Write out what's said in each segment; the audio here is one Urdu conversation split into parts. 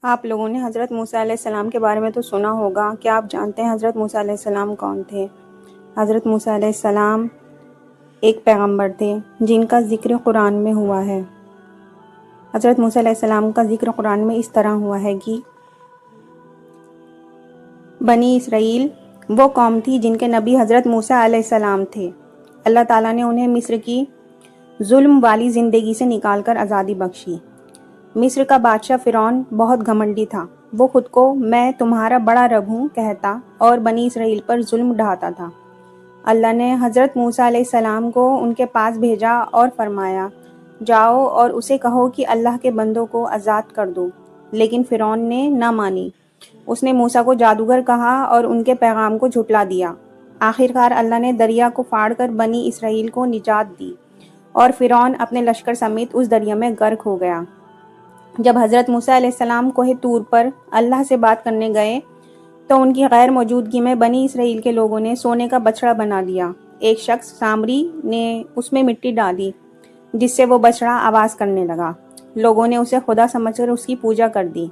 آپ لوگوں نے حضرت موسیٰ علیہ السلام کے بارے میں تو سنا ہوگا۔ کیا آپ جانتے ہیں حضرت موسیٰ علیہ السلام کون تھے؟ حضرت موسیٰ علیہ السلام ایک پیغمبر تھے جن کا ذکر قرآن میں ہوا ہے۔ حضرت موسیٰ علیہ السلام کا ذکر قرآن میں اس طرح ہوا ہے کہ بنی اسرائیل وہ قوم تھی جن کے نبی حضرت موسیٰ علیہ السلام تھے۔ اللہ تعالیٰ نے انہیں مصر کی ظلم والی زندگی سے نکال کر آزادی بخشی۔ مصر کا بادشاہ فرعون بہت گھمنڈی تھا۔ وہ خود کو میں تمہارا بڑا رب ہوں کہتا اور بنی اسرائیل پر ظلم ڈھاتا تھا۔ اللہ نے حضرت موسیٰ علیہ السلام کو ان کے پاس بھیجا اور فرمایا، جاؤ اور اسے کہو کہ اللہ کے بندوں کو آزاد کر دو۔ لیکن فرعون نے نہ مانی۔ اس نے موسیٰ کو جادوگر کہا اور ان کے پیغام کو جھٹلا دیا۔ آخرکار اللہ نے دریا کو پھاڑ کر بنی اسرائیل کو نجات دی اور فرعون اپنے لشکر سمیت اس دریا میں غرق ہو گیا۔ جب حضرت موسیٰ علیہ السلام کوہ طور پر اللہ سے بات کرنے گئے تو ان کی غیر موجودگی میں بنی اسرائیل کے لوگوں نے سونے کا بچڑا بنا دیا۔ ایک شخص سامری نے اس میں مٹی ڈالی جس سے وہ بچڑا آواز کرنے لگا۔ لوگوں نے اسے خدا سمجھ کر اس کی پوجا کر دی۔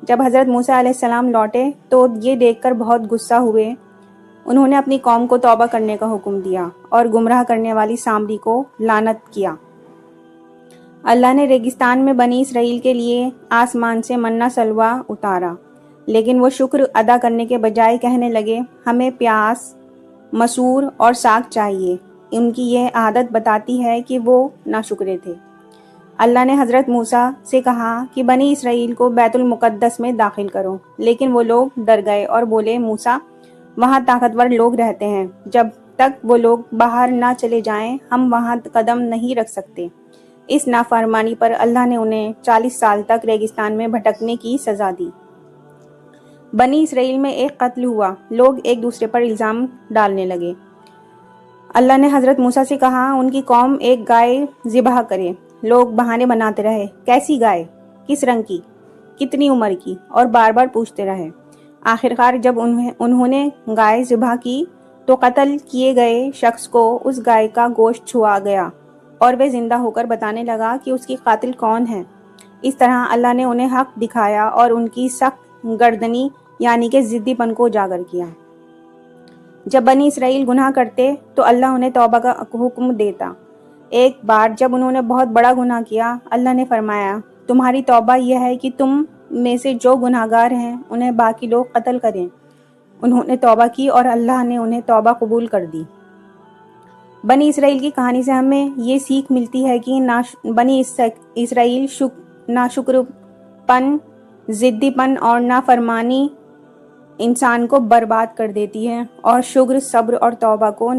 جب حضرت موسیٰ علیہ السلام لوٹے تو یہ دیکھ کر بہت غصہ ہوئے۔ انہوں نے اپنی قوم کو توبہ کرنے کا حکم دیا اور گمراہ کرنے والی سامری کو لعنت کیا۔ اللہ نے ریگستان میں بنی اسرائیل کے لیے آسمان سے منہ سلویٰ اتارا، لیکن وہ شکر ادا کرنے کے بجائے کہنے لگے، ہمیں پیاس، مسور اور ساگ چاہیے۔ ان کی یہ عادت بتاتی ہے کہ وہ ناشکرے تھے۔ اللہ نے حضرت موسیٰ سے کہا کہ بنی اسرائیل کو بیت المقدس میں داخل کرو، لیکن وہ لوگ ڈر گئے اور بولے، موسیٰ وہاں طاقتور لوگ رہتے ہیں، جب تک وہ لوگ باہر نہ چلے جائیں ہم وہاں قدم نہیں رکھ سکتے۔ اس نافرمانی پر اللہ نے انہیں 40 سال تک ریگستان میں بھٹکنے کی سزا دی۔ بنی اسرائیل میں ایک قتل ہوا، لوگ ایک دوسرے پر الزام ڈالنے لگے۔ اللہ نے حضرت موسیٰ سے کہا ان کی قوم ایک گائے ذبح کرے۔ لوگ بہانے بناتے رہے، کیسی گائے، کس رنگ کی، کتنی عمر کی، اور بار بار پوچھتے رہے۔ آخرکار جب انہوں نے گائے ذبح کی تو قتل کیے گئے شخص کو اس گائے کا گوشت چھوا گیا اور وہ زندہ ہو کر بتانے لگا کہ اس کی قاتل کون ہے۔ اس طرح اللہ نے انہیں حق دکھایا اور ان کی سخت گردنی یعنی کہ ضدی پن کو اجاگر کیا۔ جب بنی اسرائیل گناہ کرتے تو اللہ انہیں توبہ کا حکم دیتا۔ ایک بار جب انہوں نے بہت بڑا گناہ کیا، اللہ نے فرمایا، تمہاری توبہ یہ ہے کہ تم میں سے جو گناہگار ہیں انہیں باقی لوگ قتل کریں۔ انہوں نے توبہ کی اور اللہ نے انہیں توبہ قبول کر دی۔ بنی اسرائیل کی کہانی سے ہمیں یہ سیکھ ملتی ہے کہ بنی اسرائیل ناشکر پن، ضدی پن اور نافرمانی انسان کو برباد کر دیتی ہے، اور شکر، صبر اور توبہ کو